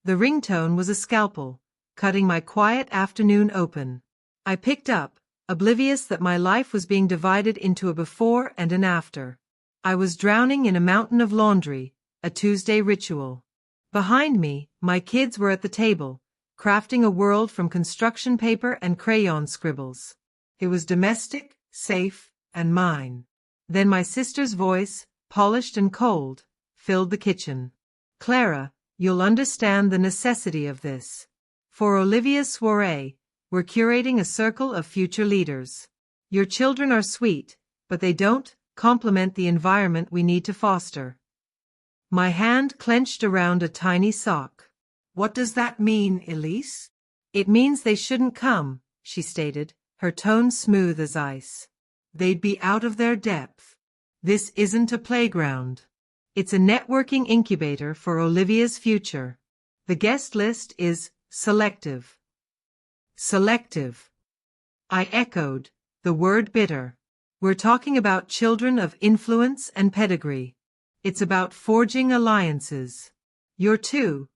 The ringtone was a scalpel, cutting my quiet afternoon open. I picked up, oblivious that my life was being divided into a before and an after. I was drowning in a mountain of laundry, a Tuesday ritual. Behind me, my kids were at the table, crafting a world from construction paper and crayon scribbles. It was domestic, safe, and mine. Then my sister's voice, polished and cold, filled the kitchen. Clara, you'll understand the necessity of this. For Olivia's soirée, we're curating a circle of future leaders. Your children are sweet, but they don't complement the environment we need to foster. My hand clenched around a tiny sock. What does that mean, Elise? It means they shouldn't come, she stated, her tone smooth as ice. They'd be out of their depth. This isn't a playground. It's a networking incubator for Olivia's future. The guest list is selective. Selective. I echoed, the word bitter. We're talking about children of influence and pedigree. It's about forging alliances. You're two.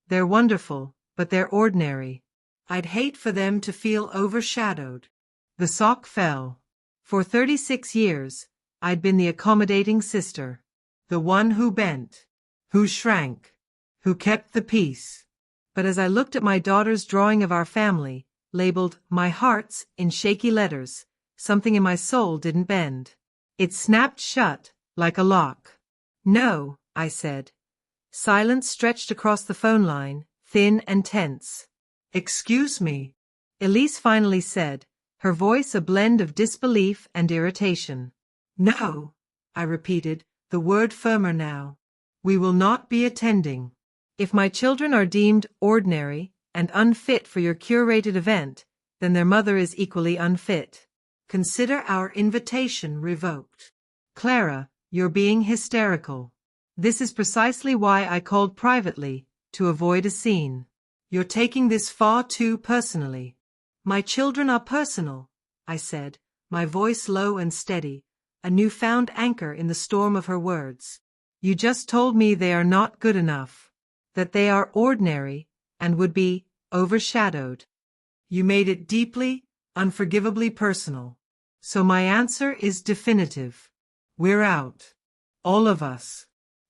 They're wonderful, but they're ordinary. I'd hate for them to feel overshadowed. The sock fell. For 36 years, I'd been the accommodating sister. The one who bent, who shrank, who kept the peace. But as I looked at my daughter's drawing of our family, labeled "My Hearts" in shaky letters, something in my soul didn't bend. It snapped shut, like a lock. No, I said. Silence stretched across the phone line, thin and tense. Excuse me, Elise finally said, her voice a blend of disbelief and irritation. No, I repeated, the word firmer now. We will not be attending. If my children are deemed ordinary and unfit for your curated event, then their mother is equally unfit. Consider our invitation revoked. Clara, you're being hysterical. This is precisely why I called privately, to avoid a scene. You're taking this far too personally. My children are personal, I said, my voice low and steady, a newfound anchor in the storm of her words. You just told me they are not good enough, that they are ordinary and would be overshadowed. You made it deeply, unforgivably personal. So my answer is definitive. We're out. All of us.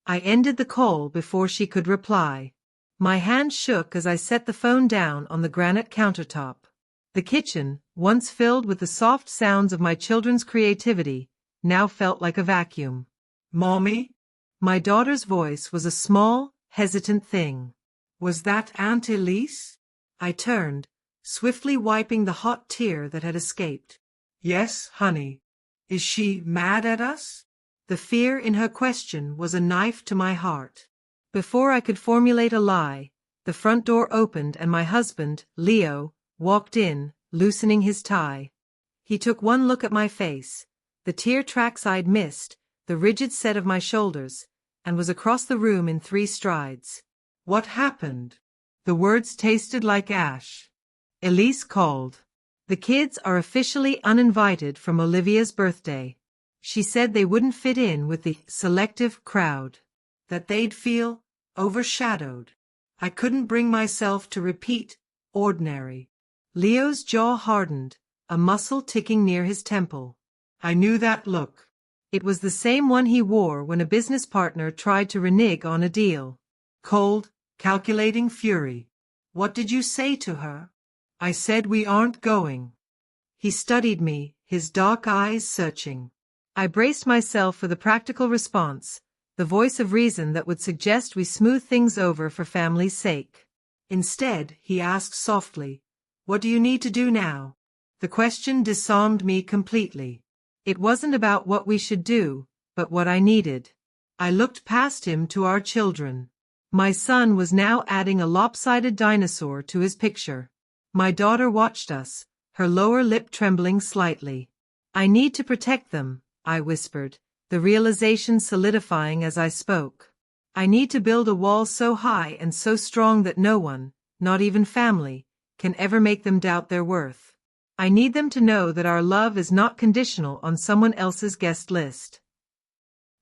I ended the call before she could reply. My hand shook as I set the phone down on the granite countertop. The kitchen, once filled with the soft sounds of my children's creativity, now felt like a vacuum. Mommy? My daughter's voice was a small, hesitant thing. Was that Aunt Elise? I turned, swiftly wiping the hot tear that had escaped. Yes, honey. Is she mad at us? The fear in her question was a knife to my heart. Before I could formulate a lie, the front door opened and my husband, Leo, walked in, loosening his tie. He took one look at my face, the tear tracks I'd missed, the rigid set of my shoulders, and was across the room in 3 strides. What happened? The words tasted like ash. Elise called. The kids are officially uninvited from Olivia's birthday. She said they wouldn't fit in with the selective crowd, that they'd feel overshadowed. I couldn't bring myself to repeat ordinary. Leo's jaw hardened, a muscle ticking near his temple. I knew that look. It was the same one he wore when a business partner tried to renege on a deal. Cold, calculating fury. What did you say to her? I said we aren't going. He studied me, his dark eyes searching. I braced myself for the practical response, the voice of reason that would suggest we smooth things over for family's sake. Instead, he asked softly, "What do you need to do now?" The question disarmed me completely. It wasn't about what we should do, but what I needed. I looked past him to our children. My son was now adding a lopsided dinosaur to his picture. My daughter watched us, her lower lip trembling slightly. I need to protect them, I whispered, the realization solidifying as I spoke. I need to build a wall so high and so strong that no one, not even family, can ever make them doubt their worth. I need them to know that our love is not conditional on someone else's guest list.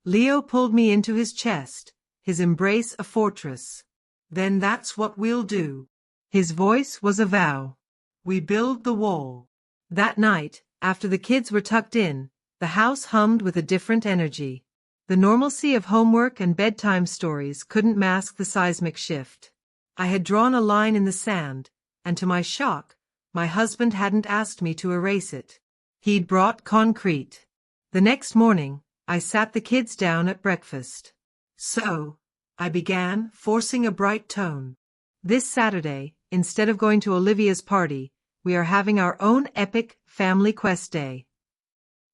Leo pulled me into his chest, his embrace a fortress. Then that's what we'll do. His voice was a vow. We build the wall. That night, after the kids were tucked in, the house hummed with a different energy. The normalcy of homework and bedtime stories couldn't mask the seismic shift. I had drawn a line in the sand, and to my shock, my husband hadn't asked me to erase it. He'd brought concrete. The next morning, I sat the kids down at breakfast. So, I began, forcing a bright tone. This Saturday, instead of going to Olivia's party, we are having our own epic family quest day.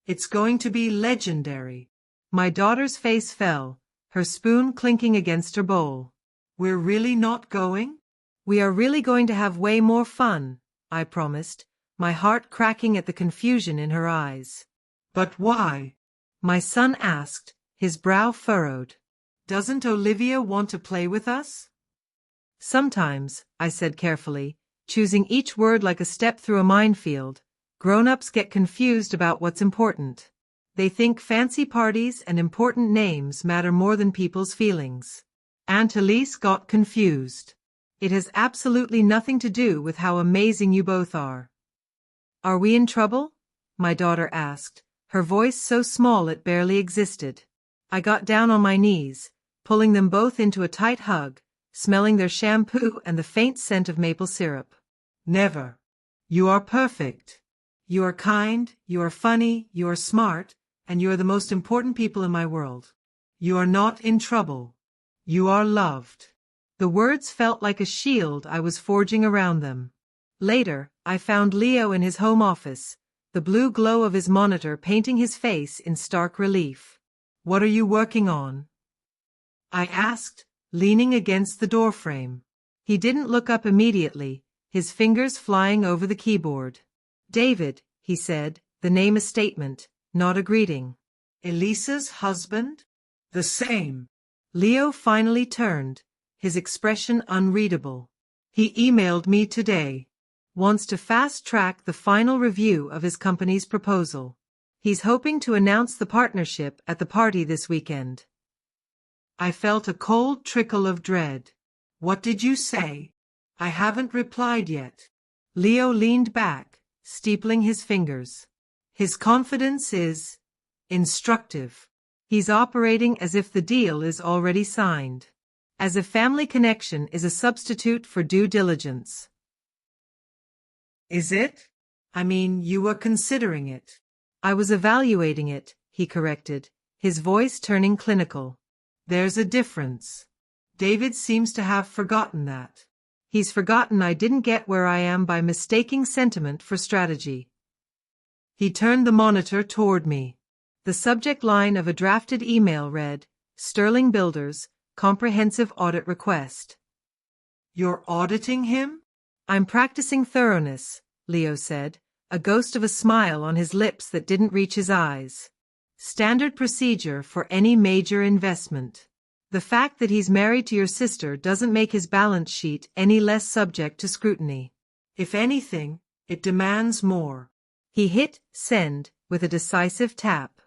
It's going to be legendary. My daughter's face fell, her spoon clinking against her bowl. We're really not going? We are really going to have way more fun, I promised, my heart cracking at the confusion in her eyes. But why? My son asked, his brow furrowed. Doesn't Olivia want to play with us? Sometimes, I said carefully, choosing each word like a step through a minefield, grown-ups get confused about what's important. They think fancy parties and important names matter more than people's feelings. Aunt Elise got confused. It has absolutely nothing to do with how amazing you both are. Are we in trouble? My daughter asked, her voice so small it barely existed. I got down on my knees, pulling them both into a tight hug, smelling their shampoo and the faint scent of maple syrup. Never. You are perfect. You are kind, you are funny, you are smart, and you are the most important people in my world. You are not in trouble. You are loved. The words felt like a shield I was forging around them. Later, I found Leo in his home office, the blue glow of his monitor painting his face in stark relief. What are you working on? I asked, leaning against the doorframe. He didn't look up immediately, his fingers flying over the keyboard. David, he said, the name a statement, not a greeting. Elisa's husband? The same. Leo finally turned, his expression unreadable. He emailed me today. Wants to fast-track the final review of his company's proposal. He's hoping to announce the partnership at the party this weekend. I felt a cold trickle of dread. What did you say? I haven't replied yet. Leo leaned back, steepling his fingers. His confidence is instructive. He's operating as if the deal is already signed. As if family connection is a substitute for due diligence. Is it? I mean, you were considering it. I was evaluating it, he corrected, his voice turning clinical. There's a difference. David seems to have forgotten that. He's forgotten I didn't get where I am by mistaking sentiment for strategy. He turned the monitor toward me. The subject line of a drafted email read, Sterling Builders, Comprehensive Audit Request. You're auditing him? I'm practicing thoroughness, Leo said, a ghost of a smile on his lips that didn't reach his eyes. Standard procedure for any major investment. The fact that he's married to your sister doesn't make his balance sheet any less subject to scrutiny. If anything, it demands more. He hit send with a decisive tap.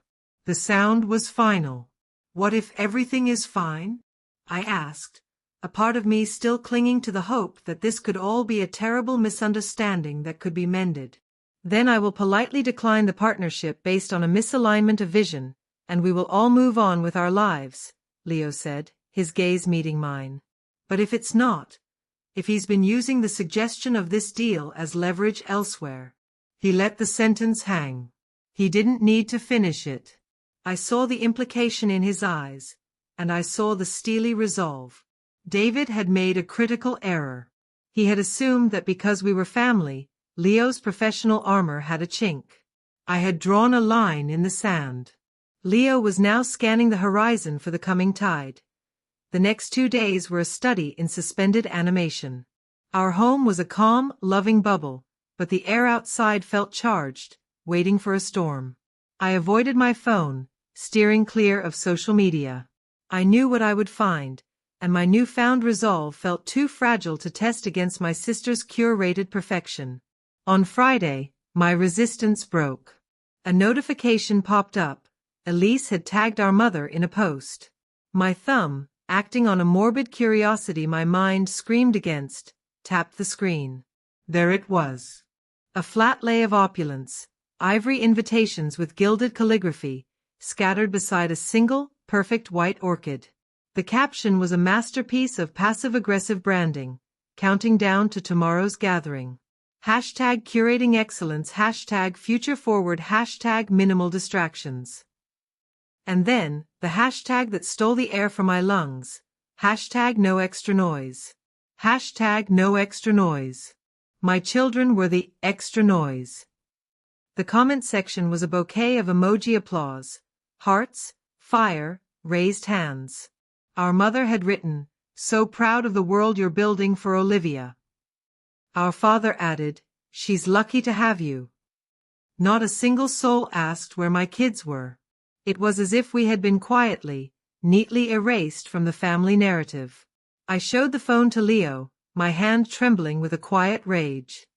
The sound was final. What if everything is fine? I asked, a part of me still clinging to the hope that this could all be a terrible misunderstanding that could be mended. Then I will politely decline the partnership based on a misalignment of vision, and we will all move on with our lives, Leo said, his gaze meeting mine. But if it's not, if he's been using the suggestion of this deal as leverage elsewhere. He let the sentence hang. He didn't need to finish it. I saw the implication in his eyes, and I saw the steely resolve. David had made a critical error. He had assumed that because we were family, Leo's professional armor had a chink. I had drawn a line in the sand. Leo was now scanning the horizon for the coming tide. The next 2 days were a study in suspended animation. Our home was a calm, loving bubble, but the air outside felt charged, waiting for a storm. I avoided my phone, steering clear of social media. I knew what I would find, and my newfound resolve felt too fragile to test against my sister's curated perfection. On Friday, my resistance broke. A notification popped up. Elise had tagged our mother in a post. My thumb, Acting on a morbid curiosity my mind screamed against, tapped the screen. There it was. A flat lay of opulence, ivory invitations with gilded calligraphy, scattered beside a single, perfect white orchid. The caption was a masterpiece of passive-aggressive branding, counting down to tomorrow's gathering. Hashtag curating excellence, hashtag future forward, hashtag minimal distractions. And then, the hashtag that stole the air from my lungs. Hashtag no extra noise. Hashtag no extra noise. My children were the extra noise. The comment section was a bouquet of emoji applause, hearts, fire, raised hands. Our mother had written, "So proud of the world you're building for Olivia." Our father added, "She's lucky to have you." Not a single soul asked where my kids were. It was as if we had been quietly, neatly erased from the family narrative. I showed the phone to Leo, my hand trembling with a quiet rage.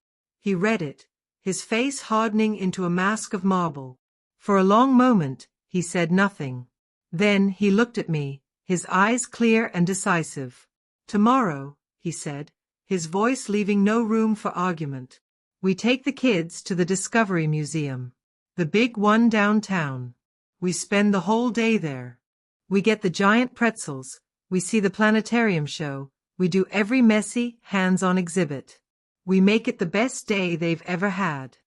He read it, his face hardening into a mask of marble. For a long moment, he said nothing. Then he looked at me, his eyes clear and decisive. "Tomorrow," he said, his voice leaving no room for argument, "we take the kids to the Discovery Museum. The big one downtown. We spend the whole day there. We get the giant pretzels, we see the planetarium show, we do every messy, hands-on exhibit. We make it the best day they've ever had."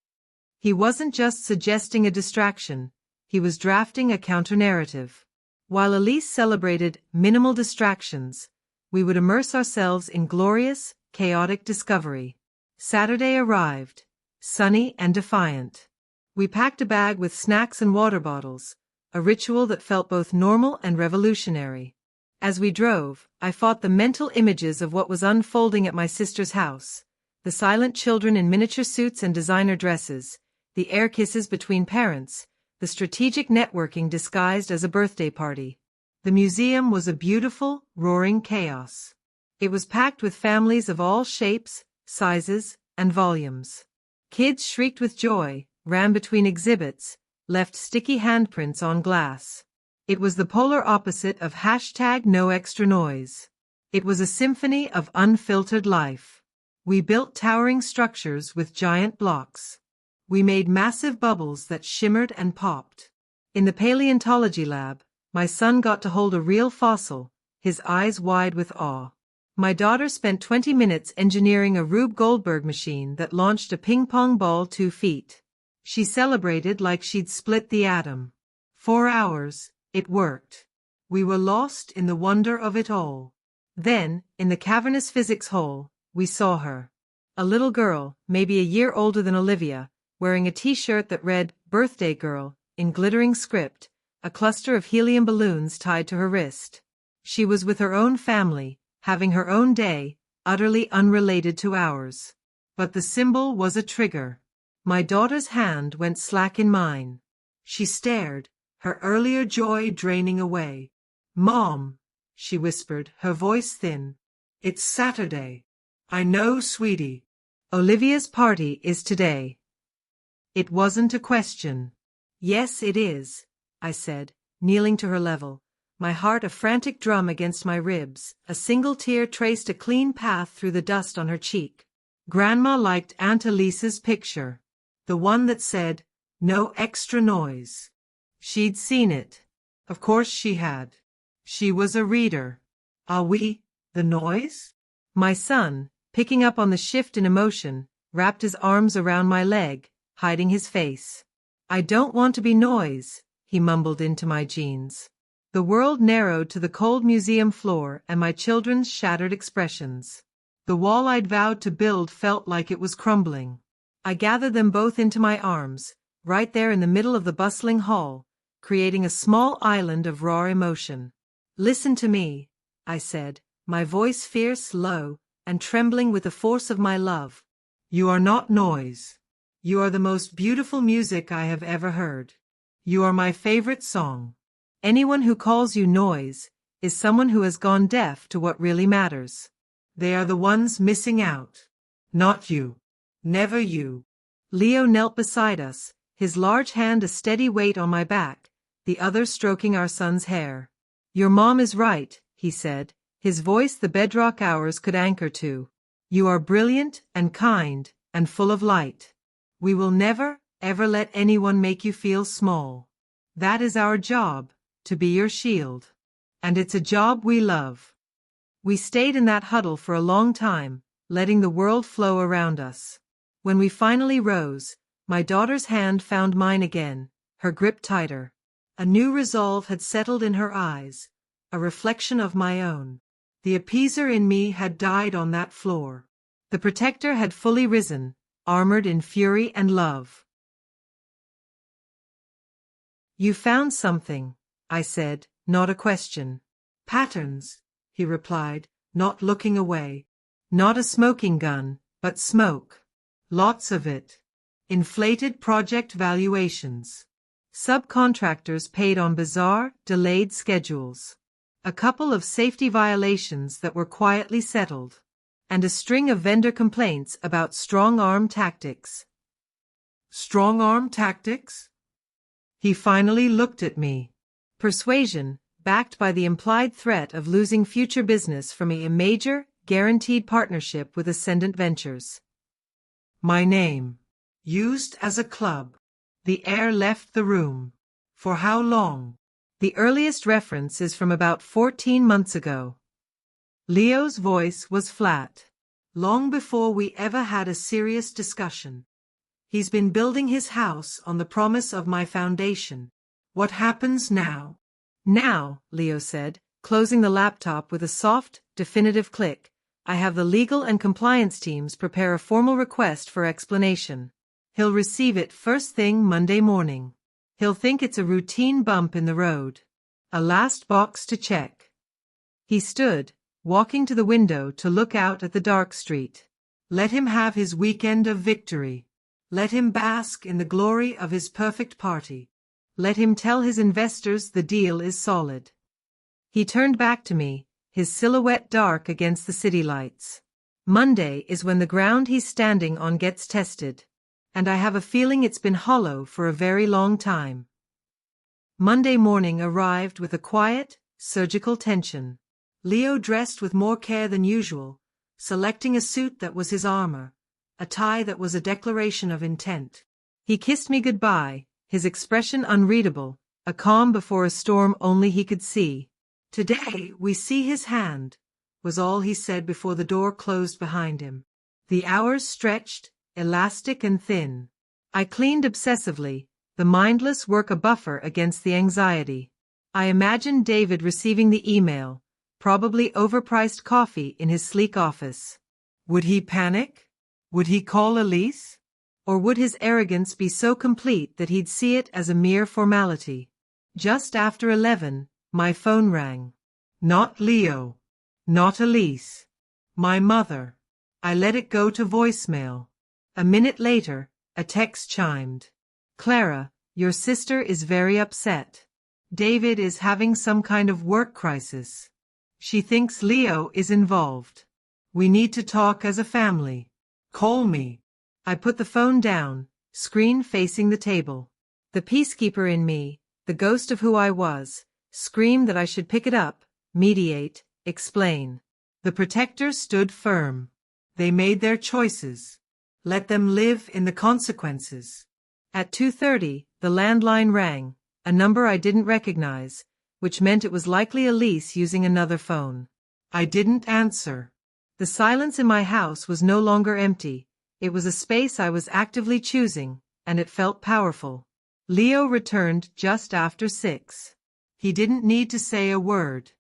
He wasn't just suggesting a distraction, he was drafting a counter-narrative. While Elise celebrated minimal distractions, we would immerse ourselves in glorious, chaotic discovery. Saturday arrived, sunny and defiant. We packed a bag with snacks and water bottles, a ritual that felt both normal and revolutionary. As we drove, I fought the mental images of what was unfolding at my sister's house. The silent children in miniature suits and designer dresses, the air kisses between parents, the strategic networking disguised as a birthday party. The museum was a beautiful, roaring chaos. It was packed with families of all shapes, sizes, and volumes. Kids shrieked with joy, ran between exhibits, left sticky handprints on glass. It was the polar opposite of hashtag no extra noise. It was a symphony of unfiltered life. We built towering structures with giant blocks. We made massive bubbles that shimmered and popped. In the paleontology lab, my son got to hold a real fossil, his eyes wide with awe. My daughter spent 20 minutes engineering a Rube Goldberg machine that launched a ping-pong ball 2 feet. She celebrated like she'd split the atom. 4 hours, it worked. We were lost in the wonder of it all. Then, in the cavernous physics hall, we saw her. A little girl, maybe a year older than Olivia, wearing a t-shirt that read, "Birthday Girl," in glittering script, a cluster of helium balloons tied to her wrist. She was with her own family, having her own day, utterly unrelated to ours. But the symbol was a trigger. My daughter's hand went slack in mine. She stared, her earlier joy draining away. "Mom," she whispered, her voice thin. "It's Saturday." "I know, sweetie. Olivia's party is today." It wasn't a question. "Yes, it is," I said, kneeling to her level, my heart a frantic drum against my ribs. A single tear traced a clean path through the dust on her cheek. Grandma liked Aunt Elise's picture. The one that said, "No extra noise." She'd seen it. Of course she had. She was a reader. Are we the noise? My son, picking up on the shift in emotion, wrapped his arms around my leg, hiding his face. "I don't want to be noise," he mumbled into my jeans. The world narrowed to the cold museum floor and my children's shattered expressions. The wall I'd vowed to build felt like it was crumbling. I gathered them both into my arms, right there in the middle of the bustling hall, creating a small island of raw emotion. "Listen to me," I said, my voice fierce, low, and trembling with the force of my love. "You are not noise. You are the most beautiful music I have ever heard. You are my favorite song. Anyone who calls you noise is someone who has gone deaf to what really matters. They are the ones missing out. Not you. Never you." Leo knelt beside us, his large hand a steady weight on my back, the other stroking our son's hair. "Your mom is right," he said, his voice the bedrock ours could anchor to. You are brilliant and kind and full of light. We will never, ever let anyone make you feel small. That is our job, to be your shield. And it's a job we love. We stayed in that huddle for a long time, letting the world flow around us. When we finally rose, my daughter's hand found mine again, her grip tighter. A new resolve had settled in her eyes, a reflection of my own. The appeaser in me had died on that floor. The protector had fully risen, armored in fury and love. You found something, I said, not a question. Patterns, he replied, not looking away. Not a smoking gun, but smoke. Lots of it. Inflated project valuations. Subcontractors paid on bizarre, delayed schedules. A couple of safety violations that were quietly settled. And a string of vendor complaints about strong-arm tactics. Strong-arm tactics? He finally looked at me. Persuasion, backed by the implied threat of losing future business from a major, guaranteed partnership with Ascendant Ventures. My name. Used as a club. The air left the room. For how long? The earliest reference is from about 14 months ago. Leo's voice was flat. Long before we ever had a serious discussion. He's been building his house on the promise of my foundation. What happens now? Now, Leo said, closing the laptop with a soft, definitive click, I have the legal and compliance teams prepare a formal request for explanation. He'll receive it first thing Monday morning. He'll think it's a routine bump in the road. A last box to check. He stood, walking to the window to look out at the dark street. Let him have his weekend of victory. Let him bask in the glory of his perfect party. Let him tell his investors the deal is solid. He turned back to me, his silhouette dark against the city lights. Monday is when the ground he's standing on gets tested. And I have a feeling it's been hollow for a very long time. Monday morning arrived with a quiet, surgical tension. Leo dressed with more care than usual, selecting a suit that was his armor, a tie that was a declaration of intent. He kissed me goodbye, his expression unreadable, a calm before a storm only he could see. Today we see his hand, was all he said before the door closed behind him. The hours stretched, elastic and thin. I cleaned obsessively, the mindless work a buffer against the anxiety. I imagined David receiving the email, probably overpriced coffee in his sleek office. Would he panic? Would he call Elise? Or would his arrogance be so complete that he'd see it as a mere formality? Just after 11, my phone rang. Not Leo. Not Elise. My mother. I let it go to voicemail. A minute later, a text chimed. Clara, your sister is very upset. David is having some kind of work crisis. She thinks Leo is involved. We need to talk as a family. Call me. I put the phone down, screen facing the table. The peacekeeper in me, the ghost of who I was, screamed that I should pick it up, mediate, explain. The protector stood firm. They made their choices. Let them live in the consequences. At 2:30, the landline rang, a number I didn't recognize, which meant it was likely Elise using another phone. I didn't answer. The silence in my house was no longer empty. It was a space I was actively choosing, and it felt powerful. Leo returned just after 6. He didn't need to say a word.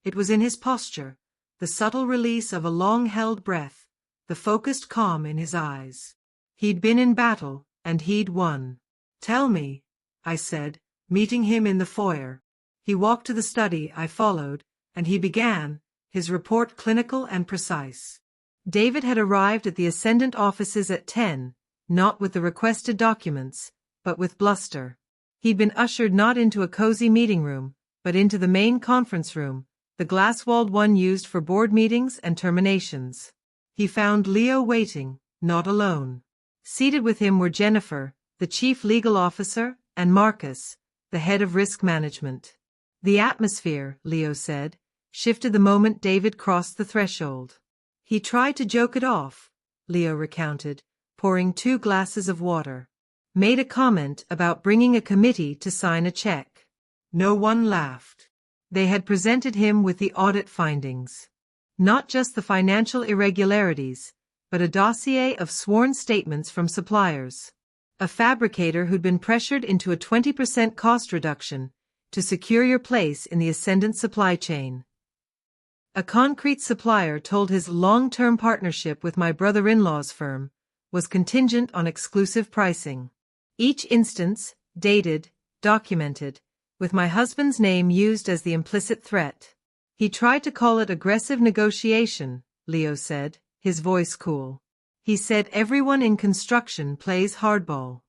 It was in his posture, the subtle release of a long-held breath, the focused calm in his eyes. He'd been in battle, and he'd won. Tell me, I said, meeting him in the foyer. He walked to the study I followed, and he began, his report clinical and precise. David had arrived at the Ascendant offices at 10, not with the requested documents, but with bluster. He'd been ushered not into a cozy meeting room, but into the main conference room, the glass-walled one used for board meetings and terminations. He found Leo waiting, not alone. Seated with him were Jennifer, the chief legal officer, and Marcus, the head of risk management. The atmosphere, Leo said, shifted the moment David crossed the threshold. He tried to joke it off, Leo recounted, pouring 2 glasses of water. Made a comment about bringing a committee to sign a check. No one laughed. They had presented him with the audit findings. Not just the financial irregularities, but a dossier of sworn statements from suppliers. A fabricator who'd been pressured into a 20% cost reduction to secure your place in the Ascendant supply chain. A concrete supplier told his long-term partnership with my brother-in-law's firm was contingent on exclusive pricing. Each instance, dated, documented, with my husband's name used as the implicit threat. He tried to call it aggressive negotiation, Leo said, his voice cool. He said everyone in construction plays hardball.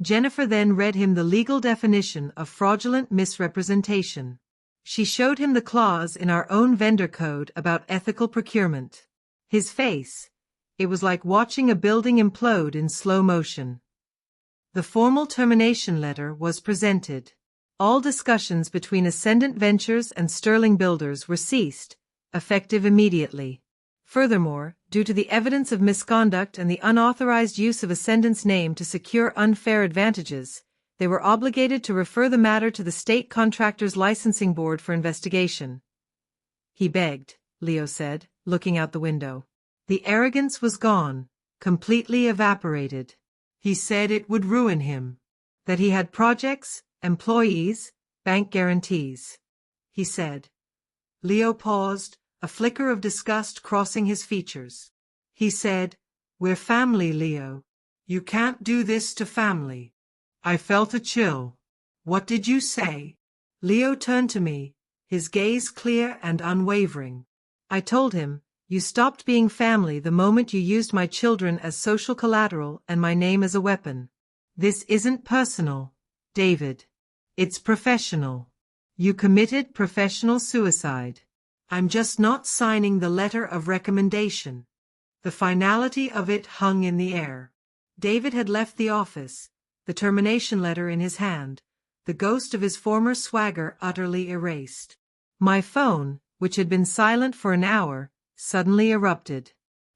Jennifer then read him the legal definition of fraudulent misrepresentation. She showed him the clause in our own vendor code about ethical procurement. His face, it was like watching a building implode in slow motion. The formal termination letter was presented. All discussions between Ascendant Ventures and Sterling Builders were ceased, effective immediately. Furthermore, due to the evidence of misconduct and the unauthorized use of Ascendant's name to secure unfair advantages, they were obligated to refer the matter to the State Contractors Licensing Board for investigation. He begged, Leo said, looking out the window. The arrogance was gone, completely evaporated. He said it would ruin him. That he had projects, employees, bank guarantees. He said. Leo paused, a flicker of disgust crossing his features. He said, "We're family, Leo. You can't do this to family." I felt a chill. "What did you say?" Leo turned to me, his gaze clear and unwavering. I told him, "You stopped being family the moment you used my children as social collateral and my name as a weapon. This isn't personal, David. It's professional. You committed professional suicide. I'm just not signing the letter of recommendation." The finality of it hung in the air. David had left the office, the termination letter in his hand, the ghost of his former swagger utterly erased. My phone, which had been silent for an hour, suddenly erupted.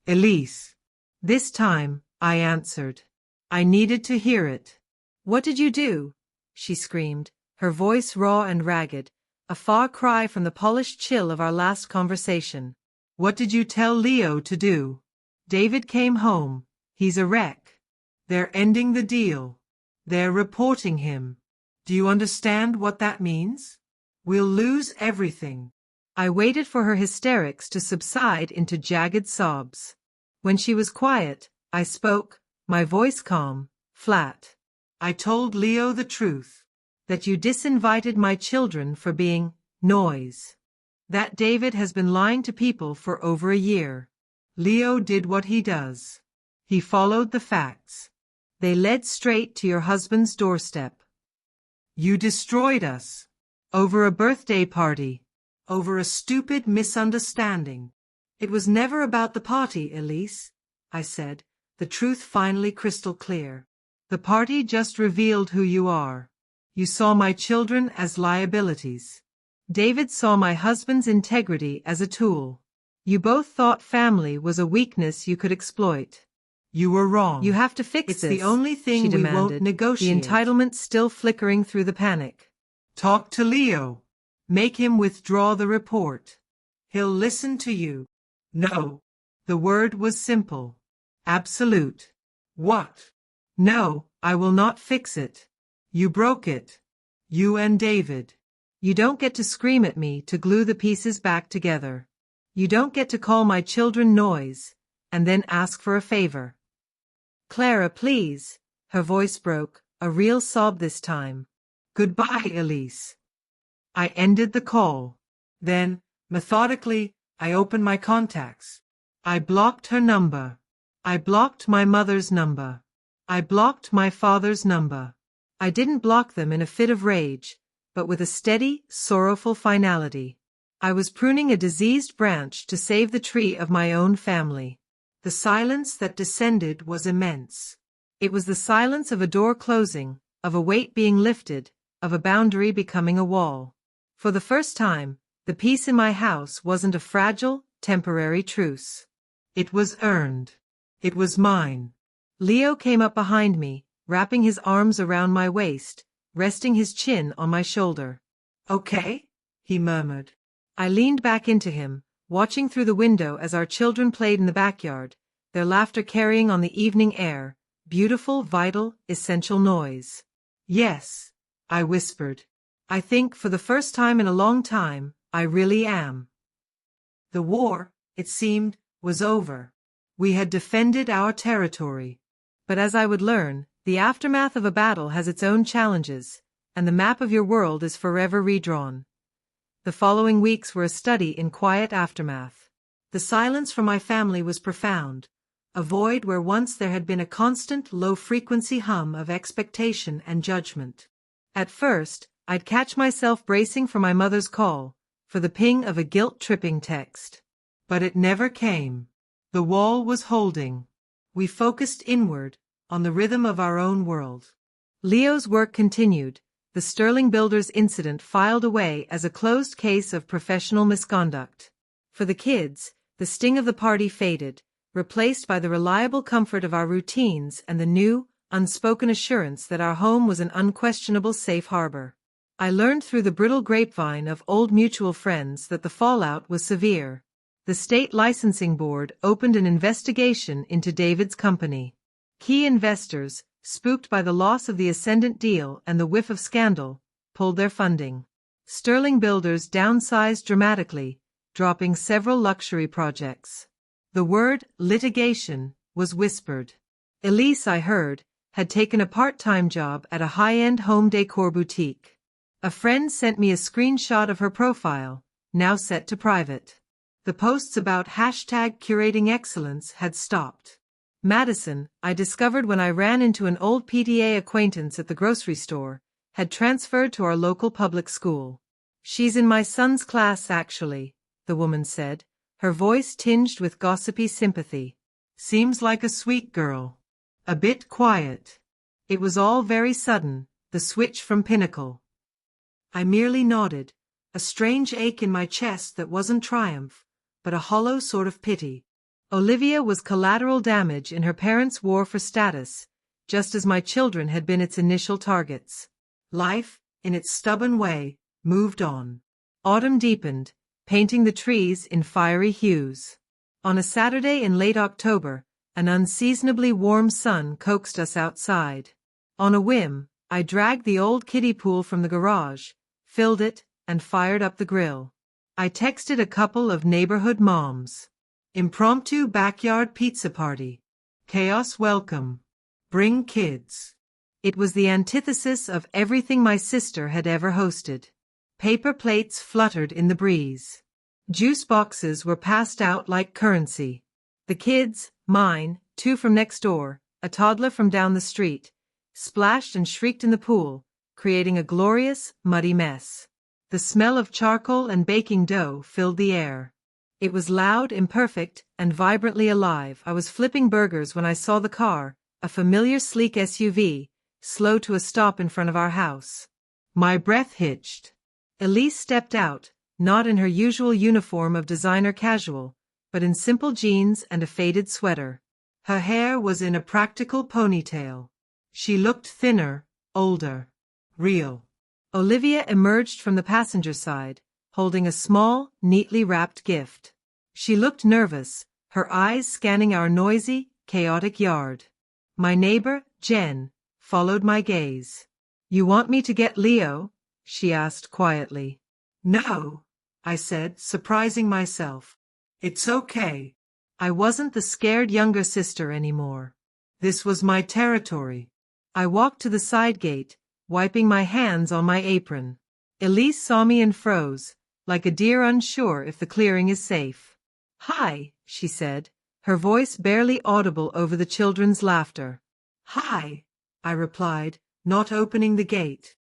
"Elise." This time, I answered. I needed to hear it. "What did you do?" she screamed, her voice raw and ragged, a far cry from the polished chill of our last conversation. "What did you tell Leo to do?" "David came home. He's a wreck. They're ending the deal. They're reporting him. Do you understand what that means? We'll lose everything." I waited for her hysterics to subside into jagged sobs. When she was quiet, I spoke, my voice calm, flat. "I told Leo the truth. That you disinvited my children for being noise. That David has been lying to people for over a year. Leo did what he does. He followed the facts. They led straight to your husband's doorstep. You destroyed us. Over a birthday party. Over a stupid misunderstanding." "It was never about the party, Elise," I said, the truth finally crystal clear. "The party just revealed who you are. You saw my children as liabilities. David saw my husband's integrity as a tool. You both thought family was a weakness you could exploit. You were wrong. You have to fix this. It's the only thing we won't negotiate." The entitlement still flickering through the panic. "Talk to Leo. Make him withdraw the report. He'll listen to you." "No." The word was simple. Absolute. "What?" "No, I will not fix it. You broke it. You and David. You don't get to scream at me to glue the pieces back together. You don't get to call my children noise, and then ask for a favor." "Clara, please." Her voice broke, a real sob this time. "Goodbye, Elise." I ended the call. Then, methodically, I opened my contacts. I blocked her number. I blocked my mother's number. I blocked my father's number. I didn't block them in a fit of rage, but with a steady, sorrowful finality. I was pruning a diseased branch to save the tree of my own family. The silence that descended was immense. It was the silence of a door closing, of a weight being lifted, of a boundary becoming a wall. For the first time, The peace in my house wasn't a fragile, temporary truce. It was earned. It was mine. Leo came up behind me, wrapping his arms around my waist, resting his chin on my shoulder. "Okay?" he murmured. I leaned back into him, watching through the window as our children played in the backyard, their laughter carrying on the evening air, beautiful, vital, essential noise. "Yes," I whispered. "I think, for the first time in a long time, I really am." The war, it seemed, was over. We had defended our territory. But as I would learn, the aftermath of a battle has its own challenges, and the map of your world is forever redrawn. The following weeks were a study in quiet aftermath. The silence from my family was profound, a void where once there had been a constant, low-frequency hum of expectation and judgment. At first, I'd catch myself bracing for my mother's call, for the ping of a guilt-tripping text. But it never came. The wall was holding. We focused inward, on the rhythm of our own world. Leo's work continued. The Sterling Builders incident filed away as a closed case of professional misconduct. For the kids, the sting of the party faded, replaced by the reliable comfort of our routines and the new, unspoken assurance that our home was an unquestionable safe harbor. I learned through the brittle grapevine of old mutual friends that the fallout was severe. The state licensing board opened an investigation into David's company. Key investors, spooked by the loss of the Ascendant deal and the whiff of scandal, pulled their funding. Sterling Builders downsized dramatically, dropping several luxury projects. The word litigation was whispered. Elise, I heard, had taken a part-time job at a high-end home decor boutique. A friend sent me a screenshot of her profile, now set to private. The posts about #curating excellence had stopped. Madison, I discovered when I ran into an old PTA acquaintance at the grocery store, had transferred to our local public school. "She's in my son's class, actually," the woman said, her voice tinged with gossipy sympathy. "Seems like a sweet girl. A bit quiet." It was all very sudden, the switch from Pinnacle. I merely nodded, a strange ache in my chest that wasn't triumph, but a hollow sort of pity. Olivia was collateral damage in her parents' war for status, just as my children had been its initial targets. Life, in its stubborn way, moved on. Autumn deepened, painting the trees in fiery hues. On a Saturday in late October, an unseasonably warm sun coaxed us outside. On a whim, I dragged the old kiddie pool from the garage, filled it, and fired up the grill. I texted a couple of neighborhood moms. "Impromptu backyard pizza party. Chaos welcome. Bring kids." It was the antithesis of everything my sister had ever hosted. Paper plates fluttered in the breeze. Juice boxes were passed out like currency. The kids, mine, 2 from next door, a toddler from down the street, splashed and shrieked in the pool, creating a glorious, muddy mess. The smell of charcoal and baking dough filled the air. It was loud, imperfect, and vibrantly alive. I was flipping burgers when I saw the car, a familiar sleek SUV, slow to a stop in front of our house. My breath hitched. Elise stepped out, not in her usual uniform of designer casual, but in simple jeans and a faded sweater. Her hair was in a practical ponytail. She looked thinner, older, real. Olivia emerged from the passenger side, holding a small, neatly wrapped gift. She looked nervous, her eyes scanning our noisy, chaotic yard. My neighbor, Jen, followed my gaze. "You want me to get Leo?" she asked quietly. "No," I said, surprising myself. "It's okay." I wasn't the scared younger sister anymore. This was my territory. I walked to the side gate, wiping my hands on my apron. Elise saw me and froze, like a deer unsure if the clearing is safe. "Hi," she said, her voice barely audible over the children's laughter. "Hi," I replied, not opening the gate.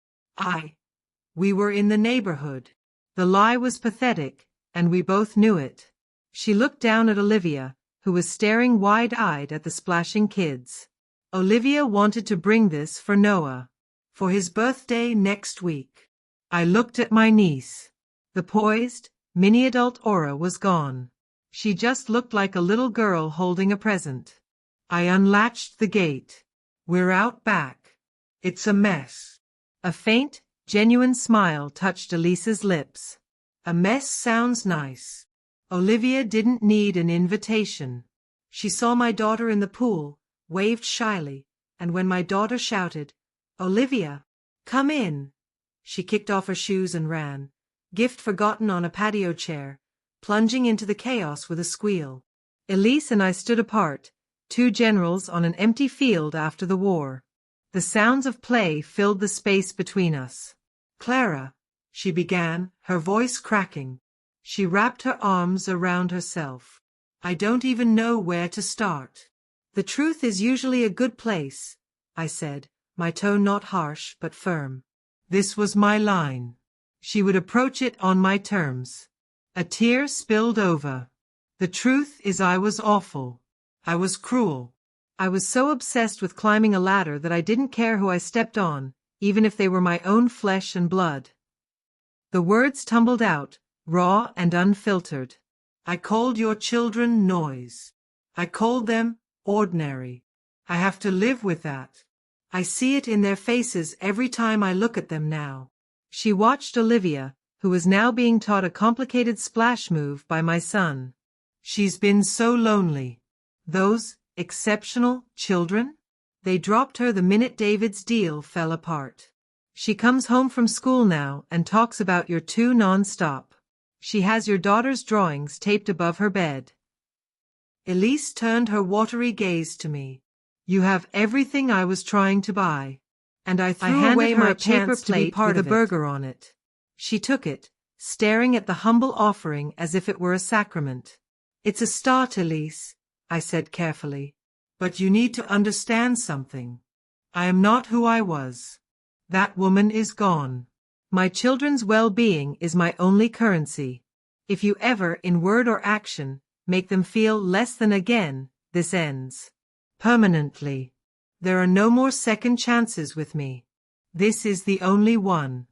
We were in the neighborhood. The lie was pathetic, and we both knew it. She looked down at Olivia, who was staring wide-eyed at the splashing kids. Olivia wanted to bring this for Noah, for his birthday next week. I looked at my niece. The poised, Mini-adult aura was gone. She just looked like a little girl holding a present. I unlatched the gate. We're out back. It's a mess. A faint, genuine smile touched Elise's lips. A mess sounds nice. Olivia didn't need an invitation. She saw my daughter in the pool, waved shyly, and when my daughter shouted, "Olivia, come in," she kicked off her shoes and ran, gift forgotten on a patio chair, plunging into the chaos with a squeal. Elise and I stood apart, two generals on an empty field after the war. The sounds of play filled the space between us. "Clara," she began, her voice cracking. She wrapped her arms around herself. "I don't even know where to start." "The truth is usually a good place," I said, my tone not harsh but firm. This was my line. She would approach it on my terms. A tear spilled over. "The truth is I was awful. I was cruel. I was so obsessed with climbing a ladder that I didn't care who I stepped on, even if they were my own flesh and blood." The words tumbled out, raw and unfiltered. "I called your children noise. I called them ordinary. I have to live with that. I see it in their faces every time I look at them now." She watched Olivia, who was now being taught a complicated splash move by my son. "She's been so lonely. Those exceptional children? They dropped her the minute David's deal fell apart. She comes home from school now and talks about your two non-stop. She has your daughter's drawings taped above her bed." Elise turned her watery gaze to me. "You have everything I was trying to buy." And I threw away my paper plate with a burger on it. She took it, staring at the humble offering as if it were a sacrament. "It's a start, Elise," I said carefully. "But you need to understand something. I am not who I was. That woman is gone. My children's well-being is my only currency. If you ever, in word or action, make them feel less than again, this ends. Permanently. There are no more second chances with me. This is the only one."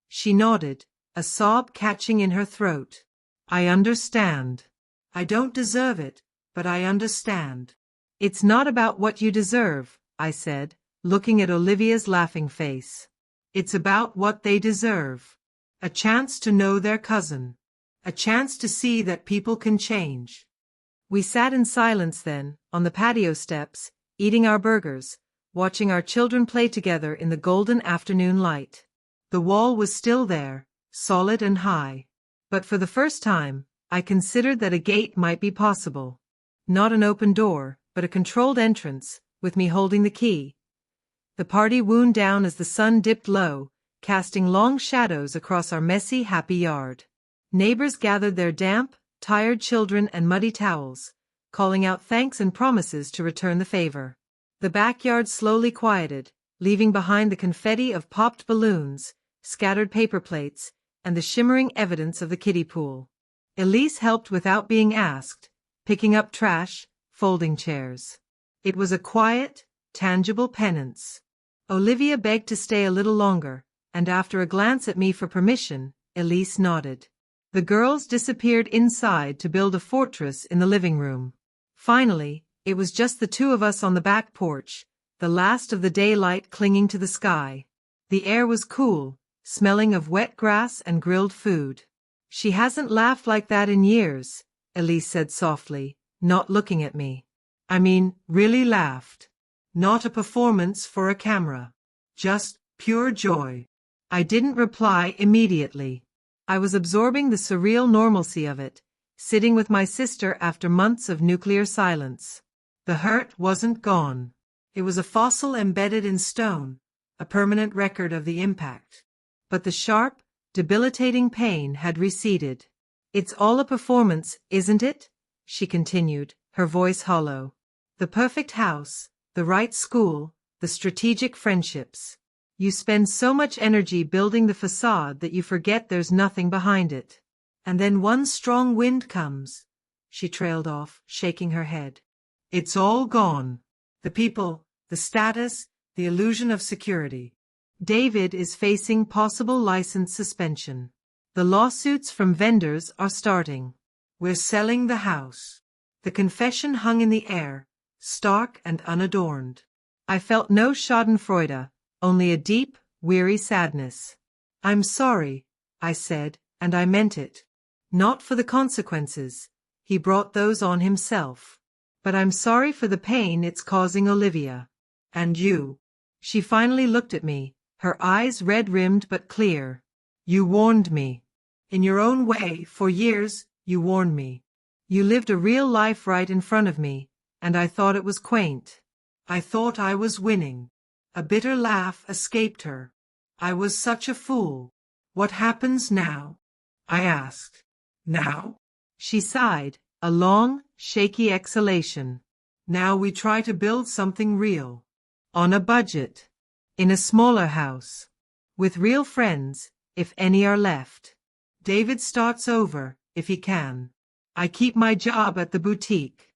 She nodded, a sob catching in her throat. "I understand. I don't deserve it, but I understand." "It's not about what you deserve," I said, looking at Olivia's laughing face. "It's about what they deserve. A chance to know their cousin. A chance to see that people can change." We sat in silence then, on the patio steps, eating our burgers, watching our children play together in the golden afternoon light. The wall was still there, solid and high. But for the first time, I considered that a gate might be possible. Not an open door, but a controlled entrance, with me holding the key. The party wound down as the sun dipped low, casting long shadows across our messy, happy yard. Neighbors gathered their damp, tired children and muddy towels, calling out thanks and promises to return the favor. The backyard slowly quieted, leaving behind the confetti of popped balloons, scattered paper plates, and the shimmering evidence of the kiddie pool. Elise helped without being asked, picking up trash, folding chairs. It was a quiet, tangible penance. Olivia begged to stay a little longer, and after a glance at me for permission, Elise nodded. The girls disappeared inside to build a fortress in the living room. Finally, it was just the two of us on the back porch, the last of the daylight clinging to the sky. The air was cool, smelling of wet grass and grilled food. "She hasn't laughed like that in years," Elise said softly, not looking at me. "I mean, really laughed. Not a performance for a camera. Just pure joy." I didn't reply immediately. I was absorbing the surreal normalcy of it, sitting with my sister after months of nuclear silence. The hurt wasn't gone. It was a fossil embedded in stone, a permanent record of the impact. But the sharp, debilitating pain had receded. "It's all a performance, isn't it?" she continued, her voice hollow. "The perfect house, the right school, the strategic friendships. You spend so much energy building the facade that you forget there's nothing behind it. And then one strong wind comes," she trailed off, shaking her head. "It's all gone. The people, the status, the illusion of security. David is facing possible license suspension. The lawsuits from vendors are starting. We're selling the house. The confession hung in the air, stark and unadorned. I felt no schadenfreude, only a deep, weary sadness. I'm sorry, I said, and I meant it. Not for the consequences. He brought those on himself. But I'm sorry for the pain it's causing Olivia. And you. She finally looked at me, her eyes red-rimmed but clear. You warned me. In your own way, for years, you warned me. You lived a real life right in front of me, and I thought it was quaint. I thought I was winning. A bitter laugh escaped her. I was such a fool. What happens now? I asked. Now? She sighed, a long, shaky exhalation. Now we try to build something real. On a budget. In a smaller house. With real friends, if any are left. David starts over, if he can. I keep my job at the boutique.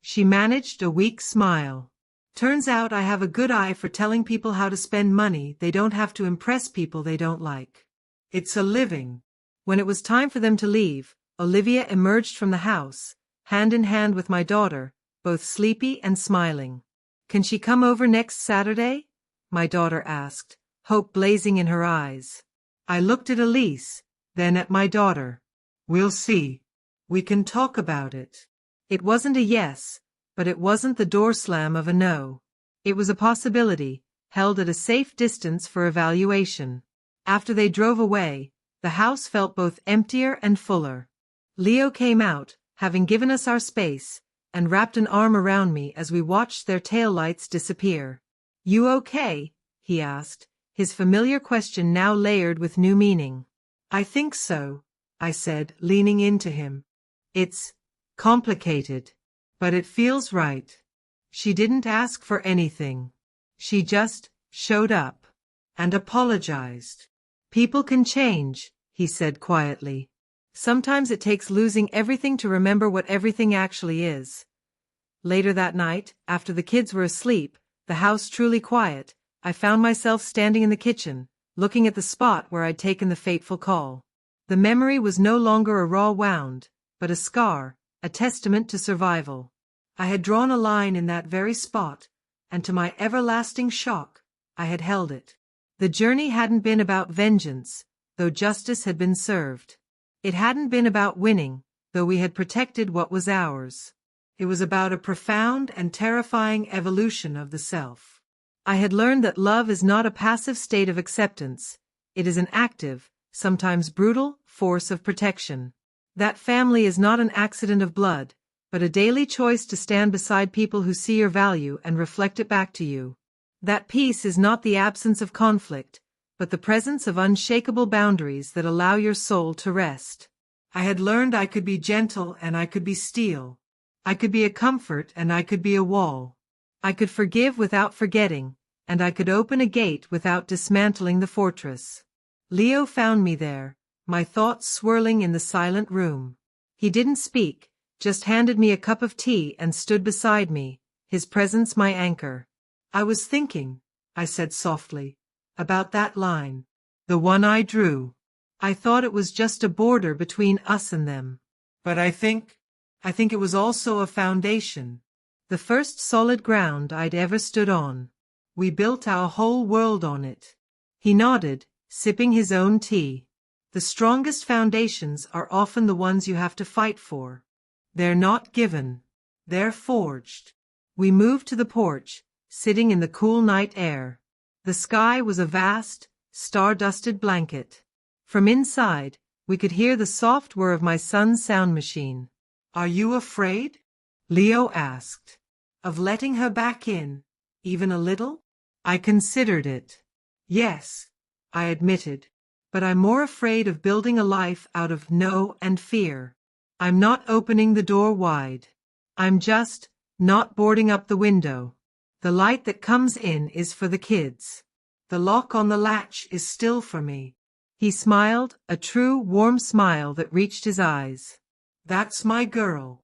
She managed a weak smile. Turns out I have a good eye for telling people how to spend money. They don't have to impress people they don't like. It's a living. When it was time for them to leave, Olivia emerged from the house, hand in hand with my daughter, both sleepy and smiling. Can she come over next Saturday? My daughter asked, hope blazing in her eyes. I looked at Elise, then at my daughter. We'll see. We can talk about it. It wasn't a yes, but it wasn't the door slam of a no. It was a possibility, held at a safe distance for evaluation. After they drove away, the house felt both emptier and fuller. Leo came out, having given us our space, and wrapped an arm around me as we watched their taillights disappear. You okay? He asked, his familiar question now layered with new meaning. I think so, I said, leaning into him. It's complicated, but it feels right. She didn't ask for anything. She just showed up and apologized. People can change, he said quietly. Sometimes it takes losing everything to remember what everything actually is. Later that night, after the kids were asleep, the house truly quiet, I found myself standing in the kitchen, looking at the spot where I'd taken the fateful call. The memory was no longer a raw wound, but a scar, a testament to survival. I had drawn a line in that very spot, and to my everlasting shock, I had held it. The journey hadn't been about vengeance, though justice had been served. It hadn't been about winning, though we had protected what was ours. It was about a profound and terrifying evolution of the self. I had learned that love is not a passive state of acceptance. It is an active, sometimes brutal, force of protection. That family is not an accident of blood, but a daily choice to stand beside people who see your value and reflect it back to you. That peace is not the absence of conflict, but the presence of unshakable boundaries that allow your soul to rest. I had learned I could be gentle and I could be steel. I could be a comfort and I could be a wall. I could forgive without forgetting, and I could open a gate without dismantling the fortress. Leo found me there, my thoughts swirling in the silent room. He didn't speak, just handed me a cup of tea and stood beside me, his presence my anchor. I was thinking, I said softly, about that line. The one I drew. I thought it was just a border between us and them. But I think it was also a foundation. The first solid ground I'd ever stood on. We built our whole world on it. He nodded, sipping his own tea. The strongest foundations are often the ones you have to fight for. They're not given. They're forged. We moved to the porch, sitting in the cool night air. The sky was a vast, star-dusted blanket. From inside, we could hear the soft whir of my son's sound machine. Are you afraid? Leo asked. Of letting her back in, even a little? I considered it. Yes, I admitted. But I'm more afraid of building a life out of no and fear. I'm not opening the door wide. I'm just not boarding up the window. The light that comes in is for the kids. The lock on the latch is still for me. He smiled, a true, warm smile that reached his eyes. That's my girl.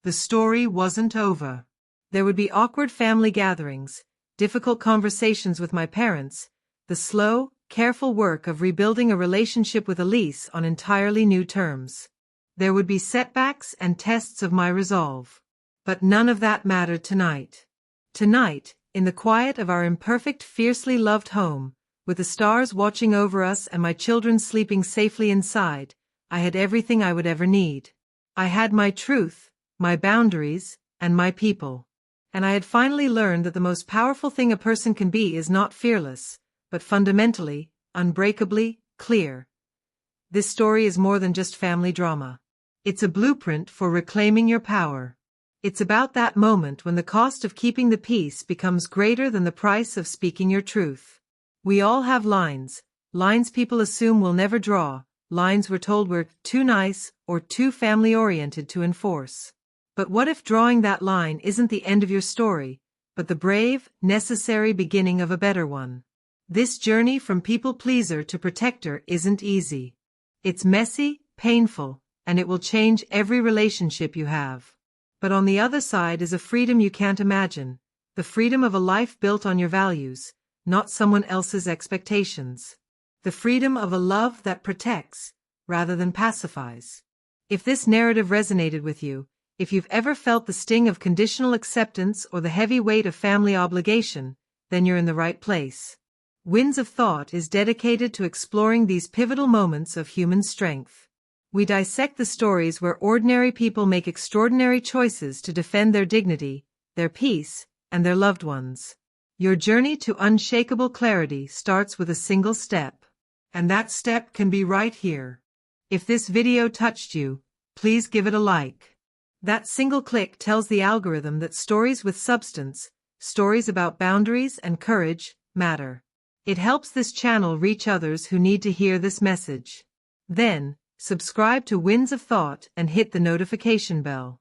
The story wasn't over. There would be awkward family gatherings, difficult conversations with my parents, the slow, careful work of rebuilding a relationship with Elise on entirely new terms. There would be setbacks and tests of my resolve. But none of that mattered tonight. Tonight, in the quiet of our imperfect, fiercely loved home, with the stars watching over us and my children sleeping safely inside, I had everything I would ever need. I had my truth, my boundaries, and my people. And I had finally learned that the most powerful thing a person can be is not fearless, but fundamentally, unbreakably, clear. This story is more than just family drama. It's a blueprint for reclaiming your power. It's about that moment when the cost of keeping the peace becomes greater than the price of speaking your truth. We all have lines people assume we'll never draw, lines we're told we're too nice or too family-oriented to enforce. But what if drawing that line isn't the end of your story, but the brave, necessary beginning of a better one? This journey from people-pleaser to protector isn't easy. It's messy, painful, and it will change every relationship you have. But on the other side is a freedom you can't imagine, the freedom of a life built on your values, not someone else's expectations. The freedom of a love that protects, rather than pacifies. If this narrative resonated with you, if you've ever felt the sting of conditional acceptance or the heavy weight of family obligation, then you're in the right place. Winds of Thought is dedicated to exploring these pivotal moments of human strength. We dissect the stories where ordinary people make extraordinary choices to defend their dignity, their peace, and their loved ones. Your journey to unshakable clarity starts with a single step. And that step can be right here. If this video touched you, please give it a like. That single click tells the algorithm that stories with substance, stories about boundaries and courage, matter. It helps this channel reach others who need to hear this message. Then, subscribe to Winds of Thought and hit the notification bell.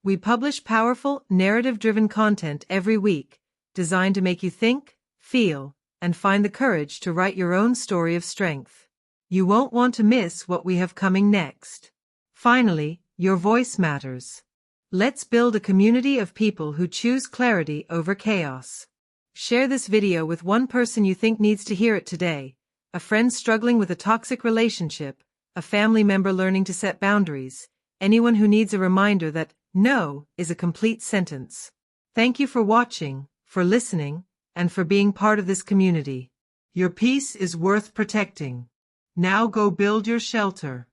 We publish powerful, narrative-driven content every week, designed to make you think, feel, and find the courage to write your own story of strength. You won't want to miss what we have coming next. Finally, your voice matters. Let's build a community of people who choose clarity over chaos. Share this video with one person you think needs to hear it today, a friend struggling with a toxic relationship, a family member learning to set boundaries, anyone who needs a reminder that no is a complete sentence. Thank you for watching, for listening, and for being part of this community. Your peace is worth protecting. Now go build your shelter.